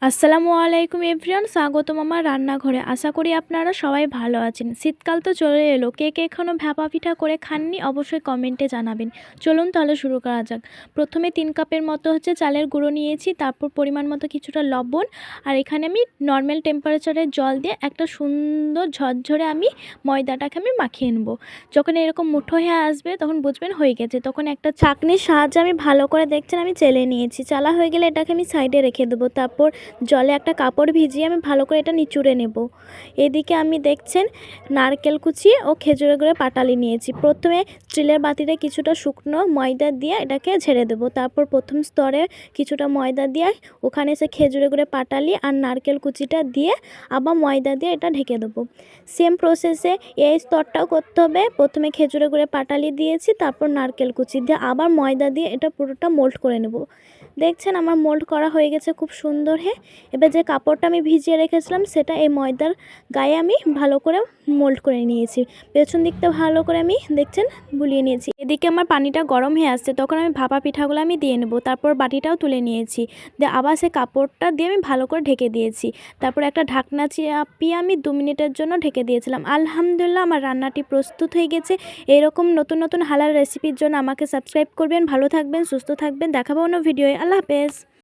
আসসালামু আলাইকুম এভরিওয়ান, স্বাগতম আমার রান্নাঘরে। আশা করি আপনারা সবাই ভালো আছেন। শীতকাল তো চলে এলো, কে কে এখনও ভাপা পিঠা করে খাননি অবশ্যই কমেন্টে জানাবেন। চলুন তাহলে শুরু করা যাক। প্রথমে 3 কাপের মতো চালের গুঁড়ো নিয়েছি, তারপর পরিমাণ মতো কিছুটা লবণ, আর এখানে আমি নর্মাল টেম্পারেচারে জল দিয়ে একটা সুন্দর ঝরঝরে আমি ময়দাটাকে আমি মাখিয়ে নেব। যখন এরকম মুঠো হয়ে আসবে তখন বুঝবেন হয়ে গেছে। তখন একটা ছাঁকনির সাহায্যে আমি ভালো করে দেখছেন আমি চেলে নিয়েছি। চালা হয়ে গেলে এটাকে আমি সাইডে রেখে দেবো। তারপর জলে একটা কাপড় ভিজিয়ে আমি ভালো করে এটা নিচুড়ে নেব। এদিকে আমি দেখছেন নারকেল কুচি ও খেজুরের গুঁড়ো পাটালি নিয়েছি। প্রথমে স্টিলের বাটিতে কিছুটা শুকনো ময়দা দিয়ে এটাকে ঝেড়ে দেব। তারপর প্রথম স্তরে কিছুটা ময়দা দিয়ে ওখানে খেজুরের গুঁড়ো পাটালি আর নারকেল কুচিটা দিয়ে আবার ময়দা দিয়ে এটা ঢেকে দেবো। সেম প্রসেসে এই স্তরটাও করতে হবে। প্রথমে খেজুরের গুঁড়ো পাটালি দিয়েছি, তারপর নারকেল কুচি দিয়ে আবার ময়দা দিয়ে এটা পুরোটা মোল্ড করে নেব। দেখছেন আমার মোল্ড করা হয়ে গেছে খুব সুন্দর। এবার যে কাপড়টা আমি ভিজিয়ে রেখেছিলাম সেটা এই ময়দার গায়ে আমি ভালো করে মোল্ড করে নিয়েছি। পেছন দিকটা ভালো করে আমি দেখছেন বুলিয়ে নিয়েছি। এদিকে আমার পানিটা গরম হয়ে আসছে, তখন আমি ভাপা পিঠাগুলো আমি দিয়ে নেব। তারপর বাটিটাও তুলে নিয়েছি, দিয়ে আবার সে কাপড়টা দিয়ে আমি ভালো করে ঢেকে দিয়েছি। তারপর একটা ঢাকনা চাপিয়ে আমি 2 মিনিটের জন্য ঢেকে দিয়েছিলাম। আলহামদুলিল্লাহ আমার রান্নাটি প্রস্তুত হয়ে গেছে। এরকম নতুন নতুন হালাল রেসিপির জন্য আমাকে সাবস্ক্রাইব করবেন। ভালো থাকবেন, সুস্থ থাকবেন। দেখাবো অন্য ভিডিওয়ে। আল্লাহ হাফেজ।